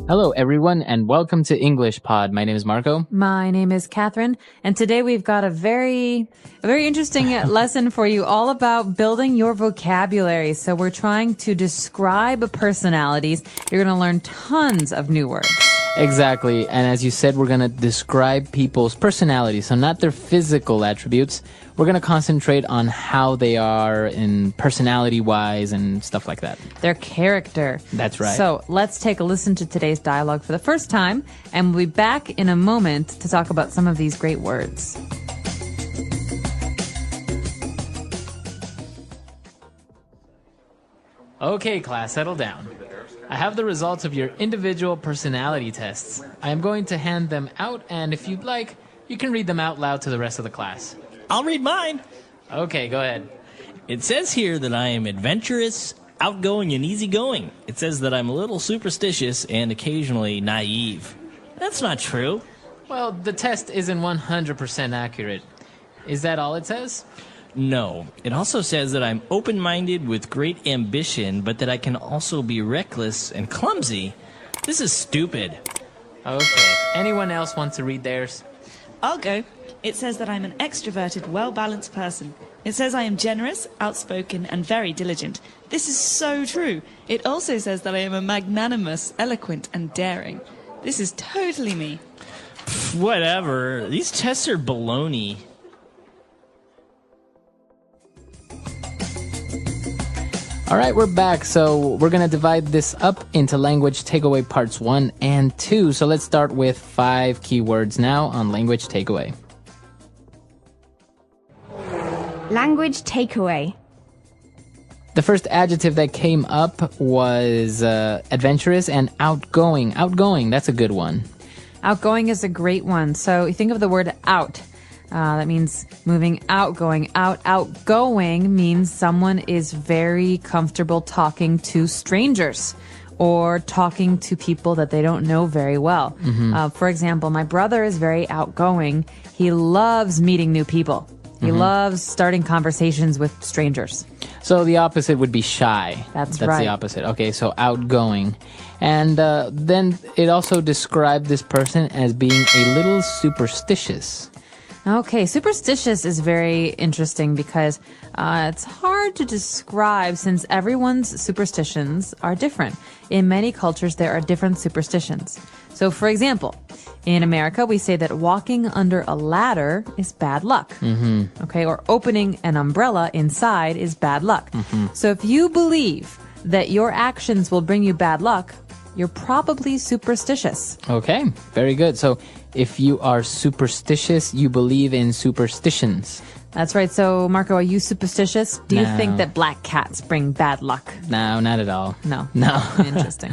Hello, everyone, and welcome to English Pod. My name is Marco. My name is Catherine, and today we've got a very interesting lesson for you all about building your vocabulary. So we're trying to describe personalities. You're going to learn tons of new words. Exactly, and as you said, we're going to describe people's personalities, so not their physical attributes. We're going to concentrate on how they are in personality-wise and stuff like that. Their character. That's right. So let's take a listen to today's dialogue for the first time, and we'll be back in a moment to talk about some of these great words. Okay, class, settle down. I have the results of your individual personality tests. I am going to hand them out, and if you'd like, you can read them out loud to the rest of the class. I'll read mine. Okay, go ahead. It says here that I am adventurous, outgoing, and easygoing. It says that I'm a little superstitious and occasionally naive. That's not true. Well, the test isn't 100% accurate. Is that all it says? No. It also says that I'm open-minded with great ambition, but that I can also be reckless and clumsy. This is stupid. Okay. Anyone else want to read theirs? I'll go. It says that I'm an extroverted, well-balanced person. It says I am generous, outspoken, and very diligent. This is so true. It also says that I am a magnanimous, eloquent, and daring. This is totally me. Whatever. These tests are baloney. All right, we're back. So we're going to divide this up into language takeaway parts 1 and 2. So let's start with 5 keywords now on language takeaway. Language takeaway. The first adjective that came up was adventurous and outgoing. Outgoing, that's a good one. Outgoing is a great one. So you think of the word out. That means moving out, going out. Outgoing means someone is very comfortable talking to strangers or talking to people that they don't know very well. For example, my brother is very outgoing. He loves meeting new people. He loves starting conversations with strangers. So the opposite would be shy. That's right. right. The opposite. Okay, so outgoing. And then it also described this person as being a little superstitious. Okay, superstitious is very interesting because it's hard to describe since everyone's superstitions are different. In many cultures, there are different superstitions. So, for example, in America, we say that walking under a ladder is bad luck. Okay, or opening an umbrella inside is bad luck. So if you believe that your actions will bring you bad luck, you're probably superstitious. Okay, very good. So if you are superstitious, you believe in superstitions. That's right. So, Marco, are you superstitious? Do you No. think that black cats bring bad luck? No, not at all. No. No. Interesting.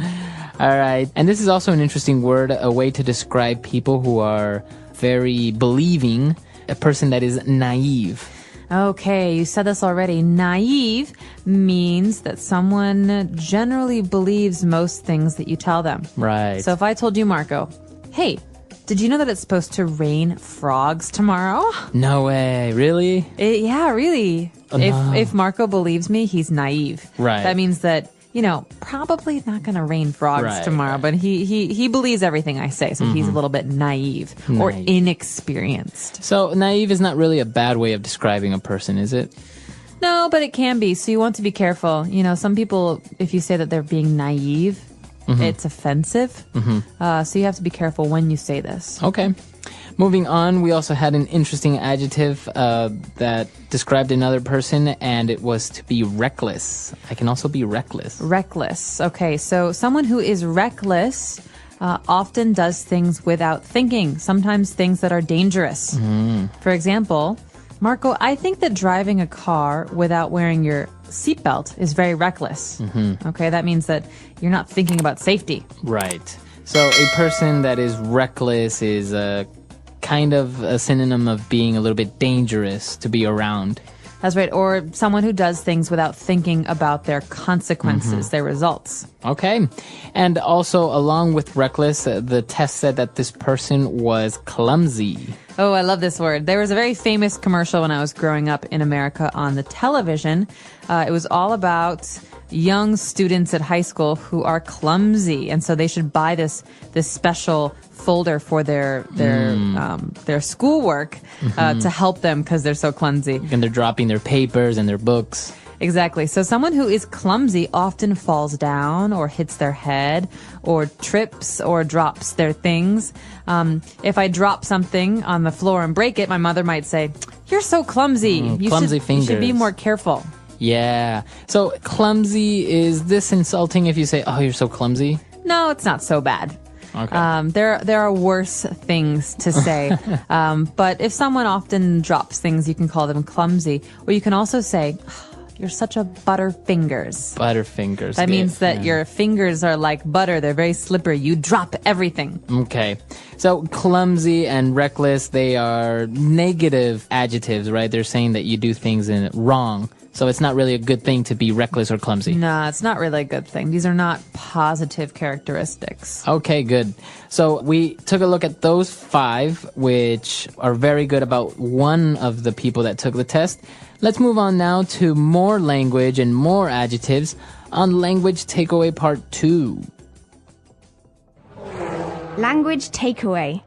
All right. And this is also an interesting word, a way to describe people who are very believing, a person that is naive. Okay, you said this already. Naive means that someone generally believes most things that you tell them. Right. So if I told you, Marco, hey, did you know that it's supposed to rain frogs tomorrow? No way. Really? Yeah, really. Oh, no. If Marco believes me, he's naive. Right. That means that, probably not going to rain frogs Right, tomorrow, right. but he believes everything I say, so he's a little bit naive or Naive. inexperienced. So naive is not really a bad way of describing a person, is it? No, but it can be. So you want to be careful. Some people, if you say that they're being naive, it's offensive. So you have to be careful when you say this. Okay. Moving on, we also had an interesting adjective that described another person, and it was to be reckless. I can also be reckless. Reckless. Okay, so someone who is reckless often does things without thinking, sometimes things that are dangerous. For example, Marco, I think that driving a car without wearing your seatbelt is very reckless. Okay, that means that you're not thinking about safety. Right. So a person that is reckless is kind of a synonym of being a little bit dangerous to be around. That's right. Or someone who does things without thinking about their consequences, their results. Okay. And also, along with reckless, the test said that this person was clumsy. Oh, I love this word. There was a very famous commercial when I was growing up in America on the television. It was all about young students at high school who are clumsy, and so they should buy this special folder for their schoolwork to help them because they're so clumsy. And they're dropping their papers and their books. Exactly. So someone who is clumsy often falls down or hits their head or trips or drops their things. If I drop something on the floor and break it, my mother might say, "You're so clumsy. Clumsy fingers. You should be more careful." Yeah. So clumsy, is this insulting if you say, "Oh, you're so clumsy"? No, it's not so bad. Okay. There are worse things to say. But if someone often drops things, you can call them clumsy. Or you can also say, "You're such a butterfingers." Butterfingers. That good. means that Yeah. your fingers are like butter. They're very slippery. You drop everything. Okay. So clumsy and reckless, they are negative adjectives, right? They're saying that you do things wrong. So it's not really a good thing to be reckless or clumsy. No, it's not really a good thing. These are not positive characteristics. Okay, good. So we took a look at those 5, which are very good about one of the people that took the test. Let's move on now to more language and more adjectives on Language Takeaway Part 2. Language takeaway.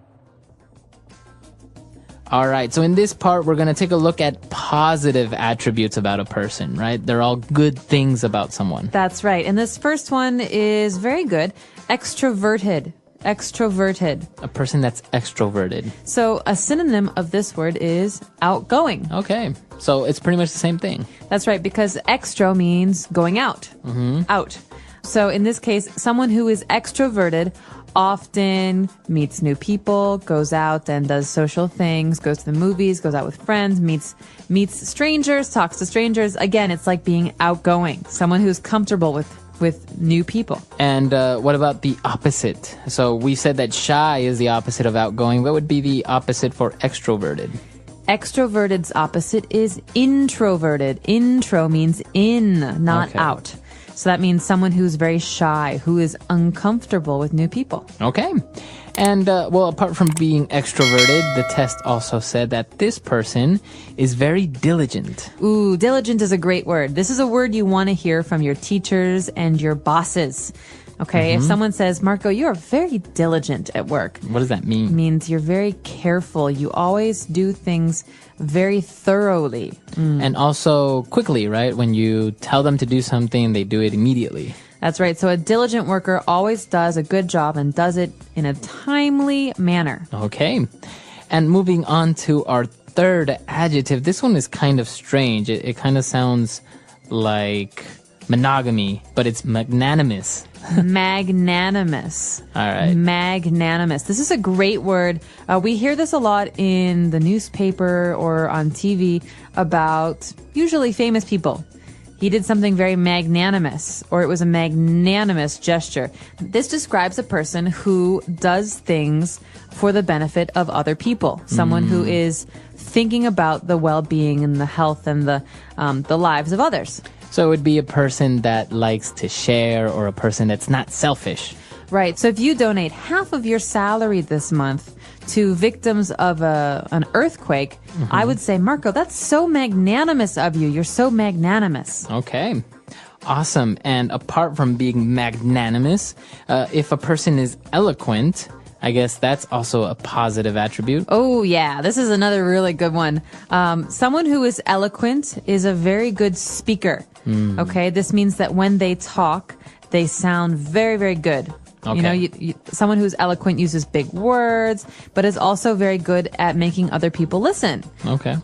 All right, so in this part, we're going to take a look at positive attributes about a person, right? They're all good things about someone. That's right. And this first one is very good. Extroverted. Extroverted. A person that's extroverted. So a synonym of this word is outgoing. Okay, so it's pretty much the same thing. That's right, because extro means going out. Out. So in this case, someone who is extroverted often meets new people, goes out and does social things, goes to the movies, goes out with friends, meets strangers, talks to strangers. Again, it's like being outgoing. Someone who's comfortable with new people. And what about the opposite? So we said that shy is the opposite of outgoing. What would be the opposite for extroverted? Extroverted's opposite is introverted. Intro means in, not Okay. out. So that means someone who's very shy, who is uncomfortable with new people. Okay. And, well, apart from being extroverted, the test also said that this person is very diligent. Ooh, diligent is a great word. This is a word you want to hear from your teachers and your bosses. Okay, if someone says, "Marco, you are very diligent at work," What does that it mean? means you're very careful. You always do things very thoroughly. And also quickly, right? When you tell them to do something, they do it immediately. That's right. So a diligent worker always does a good job and does it in a timely manner. Okay. And moving on to our third adjective. This one is kind of strange. It kind of sounds like monogamy, but it's magnanimous. Magnanimous. All right. Magnanimous. This is a great word. We hear this a lot in the newspaper or on TV about usually famous people. He did something very magnanimous, or it was a magnanimous gesture. This describes a person who does things for the benefit of other people. Someone who is thinking about the well-being and the health and the lives of others. So it would be a person that likes to share, or a person that's not selfish. Right. So if you donate half of your salary this month to victims of an earthquake, I would say, Marco, that's so magnanimous of you. You're so magnanimous. Okay. Awesome. And apart from being magnanimous, if a person is eloquent, I guess that's also a positive attribute. Oh, yeah. This is another really good one. Someone who is eloquent is a very good speaker. Okay. This means that when they talk, they sound very, very good. Okay. You know, someone who's eloquent uses big words, but is also very good at making other people listen. Okay.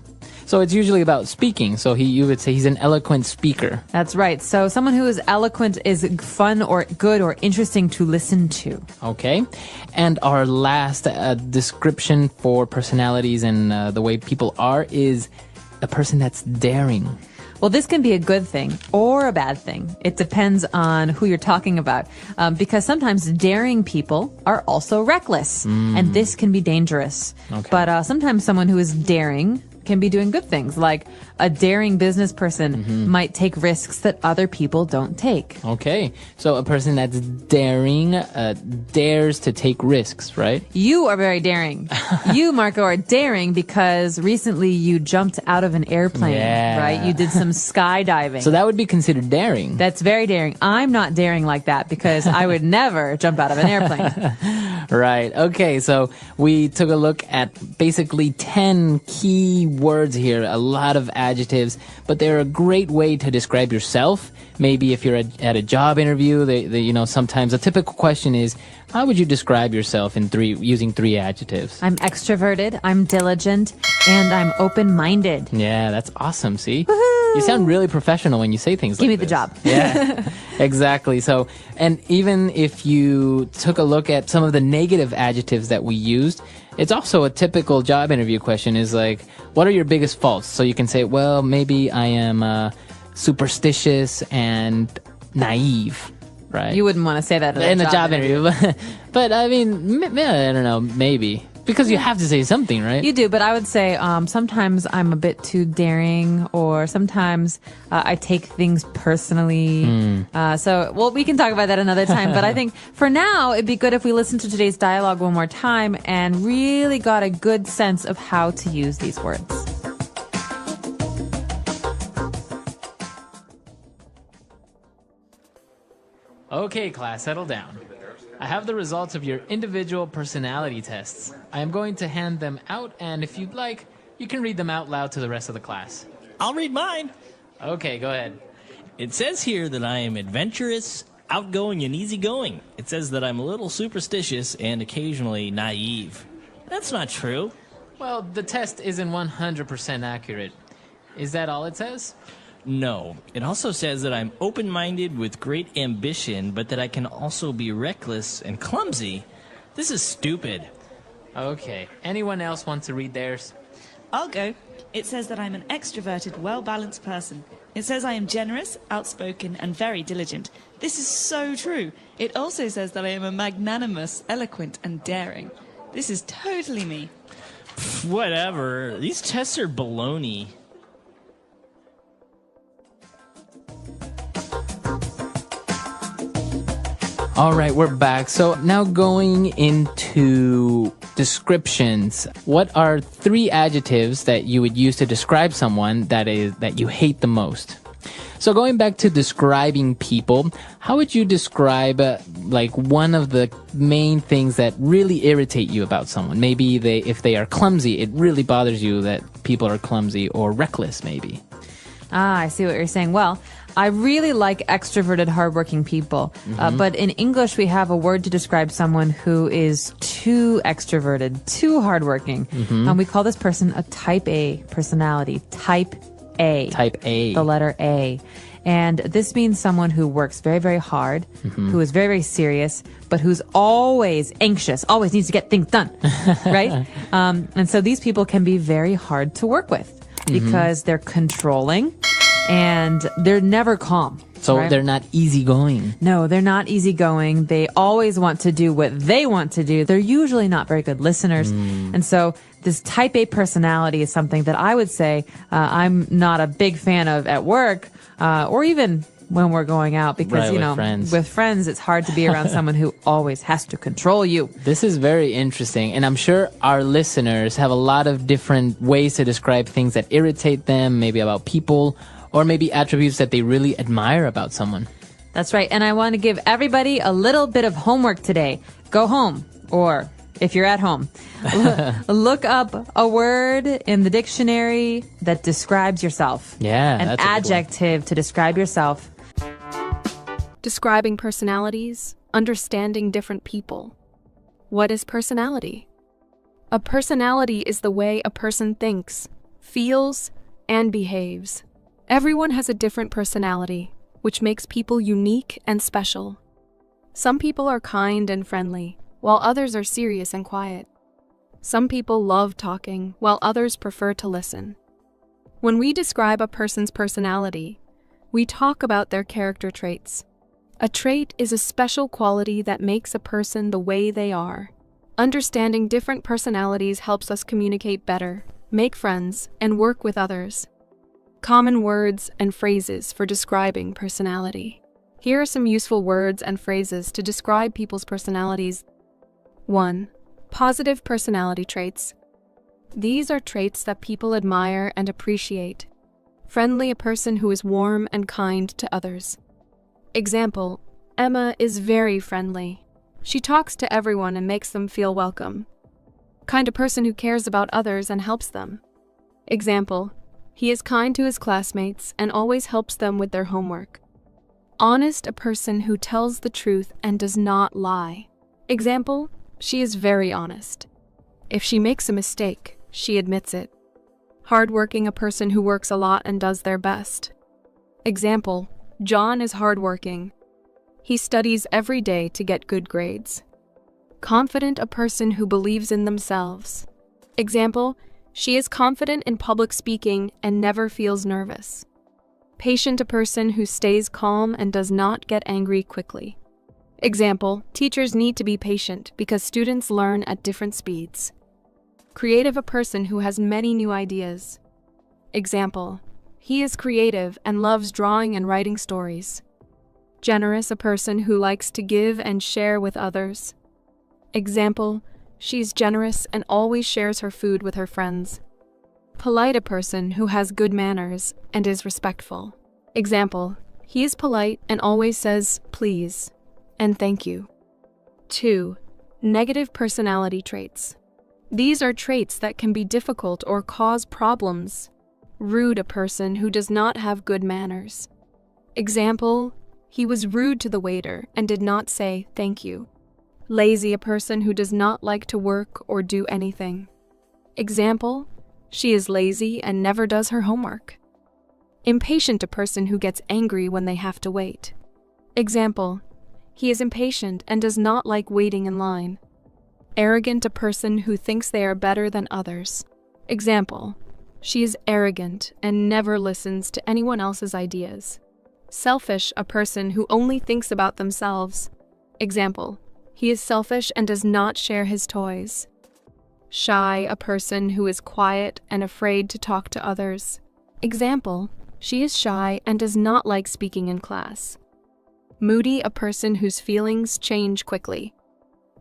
So it's usually about speaking. So you would say he's an eloquent speaker. That's right. So someone who is eloquent is fun or good or interesting to listen to. Okay. And our last description for personalities and the way people are is a person that's daring. Well, this can be a good thing or a bad thing. It depends on who you're talking about. Because sometimes daring people are also reckless. And this can be dangerous. Okay. But sometimes someone who is daring can be doing good things. Like a daring business person might take risks that other people don't take. Okay, so a person that's daring dares to take risks, right? You are very daring. You, Marco, are daring because recently you jumped out of an airplane, Yeah. right? You did some skydiving. So that would be considered daring. That's very daring. I'm not daring like that because I would never jump out of an airplane. Right. Okay, so we took a look at basically 10 key words here, a lot of adjectives, but they're a great way to describe yourself. Maybe if you're at a job interview, sometimes a typical question is, how would you describe yourself using 3 adjectives? I'm extroverted, I'm diligent, and I'm open-minded. Yeah, that's awesome. See? You sound really professional when you say things Give like me the this. job. Yeah, exactly. So, and even if you took a look at some of the negative adjectives that we used, it's also a typical job interview question is like, what are your biggest faults? So you can say, well, maybe I am superstitious and naive, right? You wouldn't want to say that in a job interview. But I mean, I don't know, maybe. Because you have to say something, right? You do, but I would say sometimes I'm a bit too daring, or sometimes I take things personally. We can talk about that another time. But I think for now, it'd be good if we listen to today's dialogue one more time and really got a good sense of how to use these words. Okay, class, settle down. I have the results of your individual personality tests. I am going to hand them out, and if you'd like, you can read them out loud to the rest of the class. I'll read mine. Okay, go ahead. It says here that I am adventurous, outgoing, and easygoing. It says that I'm a little superstitious and occasionally naive. That's not true. Well, the test isn't 100% accurate. Is that all it says? No. It also says that I'm open-minded with great ambition, but that I can also be reckless and clumsy. This is stupid. Okay. Anyone else want to read theirs? I'll go. It says that I'm an extroverted, well-balanced person. It says I am generous, outspoken, and very diligent. This is so true. It also says that I am a magnanimous, eloquent, and daring. This is totally me. Whatever. These tests are baloney. All right, we're back. So now going into descriptions. What are 3 adjectives that you would use to describe someone that you hate the most? So going back to describing people, how would you describe one of the main things that really irritate you about someone? Maybe if they are clumsy, it really bothers you that people are clumsy, or reckless maybe. I see what you're saying. Well, I really like extroverted, hardworking people. But in English, we have a word to describe someone who is too extroverted, too hardworking. And we call this person a type A personality. Type A. Type A. The letter A. And this means someone who works very, very hard, who is very, very serious, but who's always anxious, always needs to get things done, right? And so these people can be very hard to work with because they're controlling and they're never calm. So right? they're not easygoing. No, they're not easygoing. They always want to do what they want to do. They're usually not very good listeners. And so this type A personality is something that I would say I'm not a big fan of at work or even when we're going out because, with friends, it's hard to be around someone who always has to control you. This is very interesting. And I'm sure our listeners have a lot of different ways to describe things that irritate them, maybe about people, or maybe attributes that they really admire about someone. That's right. And I want to give everybody a little bit of homework today. Go home, or if you're at home, look up a word in the dictionary that describes yourself. Yeah, An that's a good one. adjective to describe yourself. Describing personalities, understanding different people. What is personality? A personality is the way a person thinks, feels, and behaves. Everyone has a different personality, which makes people unique and special. Some people are kind and friendly, while others are serious and quiet. Some people love talking, while others prefer to listen. When we describe a person's personality, we talk about their character traits. A trait is a special quality that makes a person the way they are. Understanding different personalities helps us communicate better, make friends, and work with others. Common words and phrases for describing personality. Here are some useful words and phrases to describe people's personalities. 1. Positive personality traits. These are traits that people admire and appreciate. Friendly, a person who is warm and kind to others. Example, Emma is very friendly. She talks to everyone and makes them feel welcome. Kind, a person who cares about others and helps them. Example, he is kind to his classmates and always helps them with their homework. Honest, a person who tells the truth and does not lie. Example, she is very honest. If she makes a mistake, she admits it. Hardworking, a person who works a lot and does their best. Example, John is hardworking. He studies every day to get good grades. Confident, a person who believes in themselves. Example, she is confident in public speaking and never feels nervous. Patient, a person who stays calm and does not get angry quickly. Example, teachers need to be patient because students learn at different speeds. Creative, a person who has many new ideas. Example, he is creative and loves drawing and writing stories. Generous, a person who likes to give and share with others. Example, she's generous and always shares her food with her friends. Polite, a person who has good manners and is respectful. Example, he is polite and always says please and thank you. 2. Negative personality traits. These are traits that can be difficult or cause problems. Rude, a person who does not have good manners. Example, he was rude to the waiter and did not say thank you. Lazy, a person who does not like to work or do anything. Example, she is lazy and never does her homework. Impatient, a person who gets angry when they have to wait. Example, he is impatient and does not like waiting in line. Arrogant, a person who thinks they are better than others. Example, she is arrogant and never listens to anyone else's ideas. Selfish, a person who only thinks about themselves. Example, he is selfish and does not share his toys. Shy, a person who is quiet and afraid to talk to others. Example, she is shy and does not like speaking in class. Moody, a person whose feelings change quickly.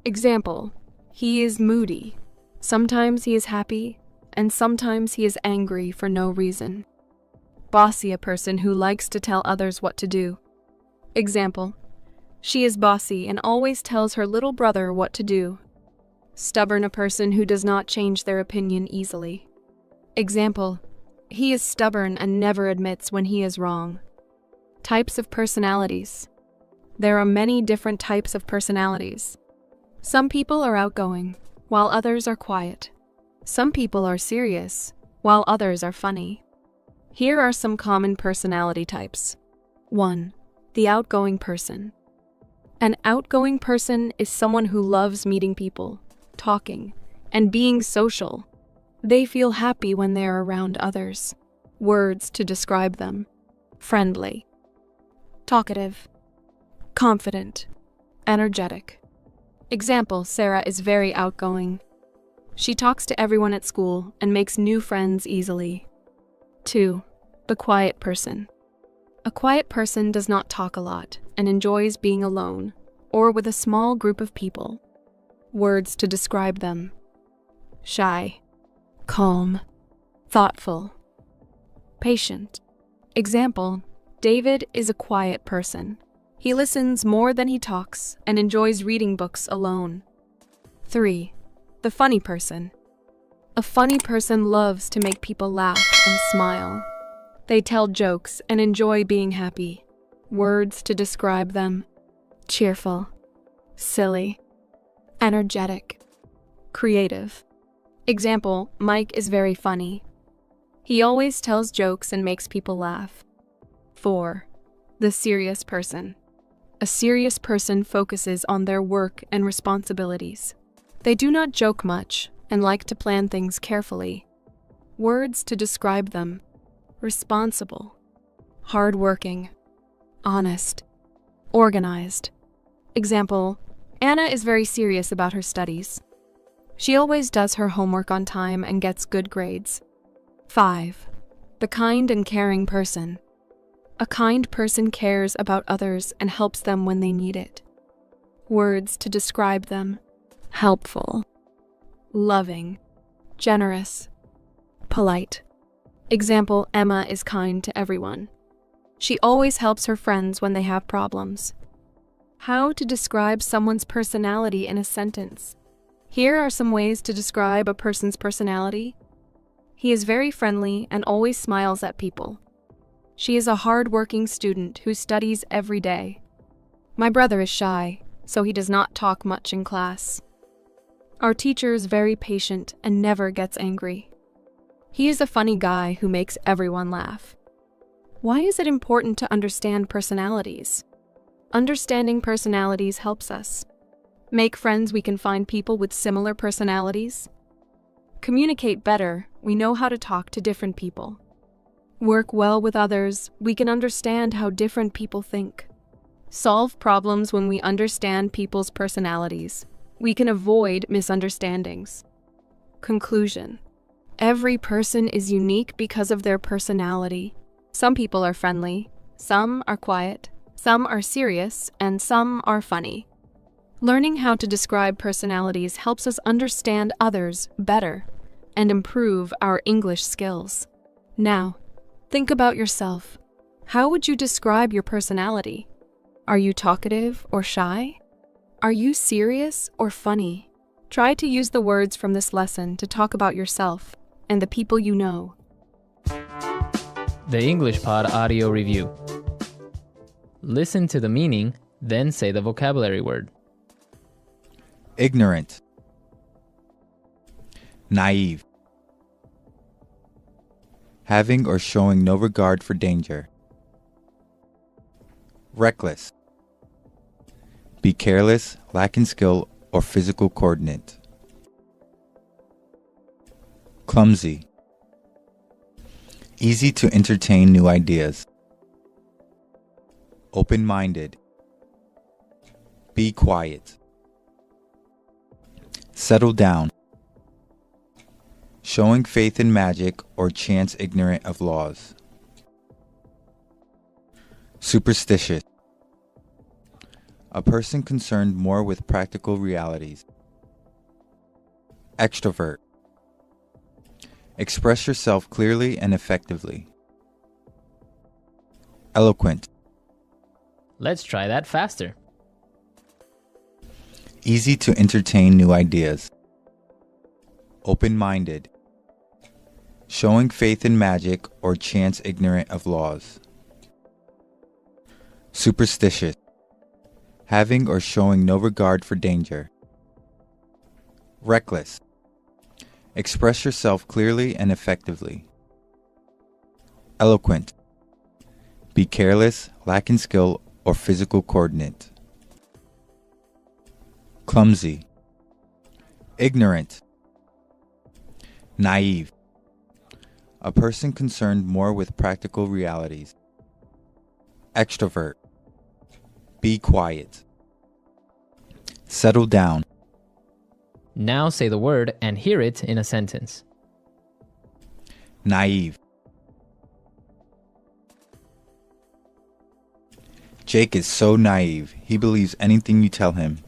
Example, he is moody. Sometimes he is happy, and sometimes he is angry for no reason. Bossy, a person who likes to tell others what to do. Example, she is bossy and always tells her little brother what to do. Stubborn, a person who does not change their opinion easily. Example, he is stubborn and never admits when he is wrong. Types of personalities. There are many different types of personalities. Some people are outgoing, while others are quiet. Some people are serious, while others are funny. Here are some common personality types. 1. The outgoing person. An outgoing person is someone who loves meeting people, talking, and being social. They feel happy when they are around others. Words to describe them. Friendly. Talkative. Confident. Energetic. Example, Sarah is very outgoing. She talks to everyone at school and makes new friends easily. 2. The quiet person. A quiet person does not talk a lot and enjoys being alone or with a small group of people. Words to describe them. Shy. Calm. Thoughtful. Patient. Example, David is a quiet person. He listens more than he talks and enjoys reading books alone. 3. The funny person. A funny person loves to make people laugh and smile. They tell jokes and enjoy being happy. Words to describe them. Cheerful. Silly. Energetic. Creative. Example, Mike is very funny. He always tells jokes and makes people laugh. 4. The serious person. A serious person focuses on their work and responsibilities. They do not joke much and like to plan things carefully. Words to describe them. Responsible. Hardworking. Honest. Organized. Example, Anna is very serious about her studies. She always does her homework on time and gets good grades. 5. The kind and caring person. A kind person cares about others and helps them when they need it. Words to describe them: helpful, loving, generous, polite. Example, Emma is kind to everyone. She always helps her friends when they have problems. How to describe someone's personality in a sentence. Here are some ways to describe a person's personality. He is very friendly and always smiles at people. She is a hard-working student who studies every day. My brother is shy, so he does not talk much in class. Our teacher is very patient and never gets angry. He is a funny guy who makes everyone laugh. Why is it important to understand personalities? Understanding personalities helps us make friends. We can find people with similar personalities. Communicate better. We know how to talk to different people. Work well with others. We can understand how different people think. Solve problems. When we understand people's personalities, we can avoid misunderstandings. Conclusion. Every person is unique because of their personality. Some people are friendly, some are quiet, some are serious, and some are funny. Learning how to describe personalities helps us understand others better and improve our English skills. Now, think about yourself. How would you describe your personality? Are you talkative or shy? Are you serious or funny? Try to use the words from this lesson to talk about yourself and the people you know. The English Pod Audio Review. Listen to the meaning, then say the vocabulary word. Ignorant, naive, having or showing no regard for danger. Reckless, be careless, lacking skill or physical coordinate. Clumsy, easy to entertain new ideas. Open-minded, be quiet. Settle down, showing faith in magic or chance ignorant of laws. Superstitious, a person concerned more with practical realities. Extrovert, express yourself clearly and effectively. Eloquent, Let's try that faster. easy to entertain new ideas. Open-minded, showing faith in magic or chance ignorant of laws. Superstitious, having or showing no regard for danger. Reckless, express yourself clearly and effectively. Eloquent, be careless, lacking skill or physical coordinate. Clumsy, ignorant, naive, a person concerned more with practical realities. Extrovert, be quiet. Settle down, Now say the word and hear it in a sentence. naive. Jake is so naive. He believes anything you tell him.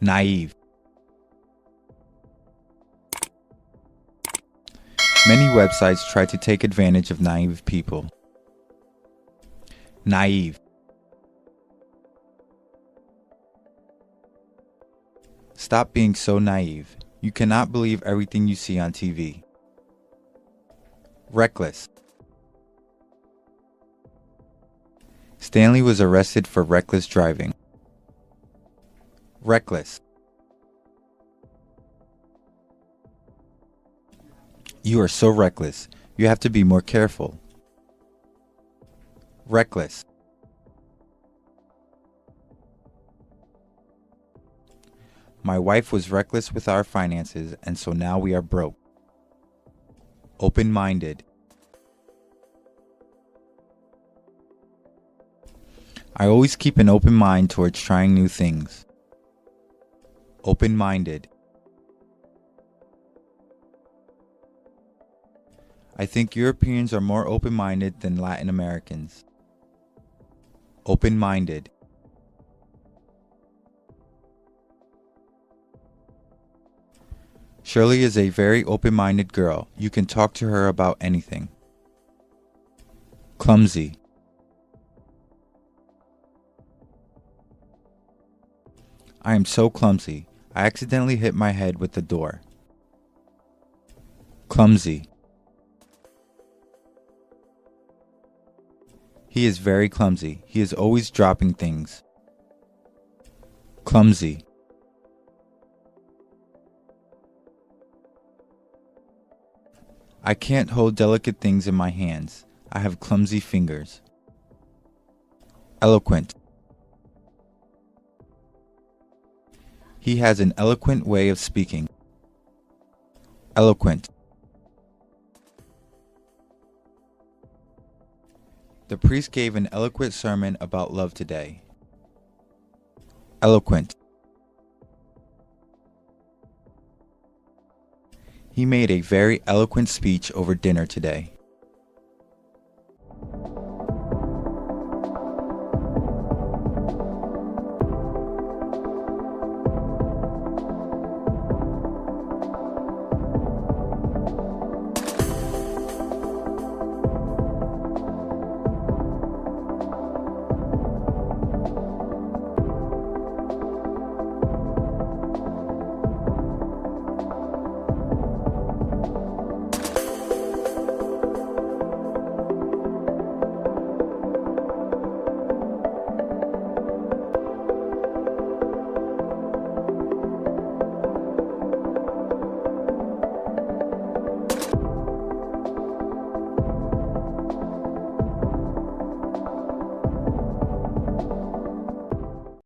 Naive. Many websites try to take advantage of naive people. Naive. Stop being so naive. You cannot believe everything you see on TV. Reckless. Stanley was arrested for reckless driving. Reckless. You are so reckless. You have to be more careful. Reckless. My wife was reckless with our finances, and so now we are broke. Open-minded. I always keep an open mind towards trying new things. Open-minded. I think Europeans are more open-minded than Latin Americans. Open-minded. Shirley is a very open-minded girl. You can talk to her about anything. Clumsy. I am so clumsy. I accidentally hit my head with the door. Clumsy. He is very clumsy. He is always dropping things. Clumsy. I can't hold delicate things in my hands. I have clumsy fingers. Eloquent. He has an eloquent way of speaking. Eloquent. The priest gave an eloquent sermon about love today. Eloquent. He made a very eloquent speech over dinner today.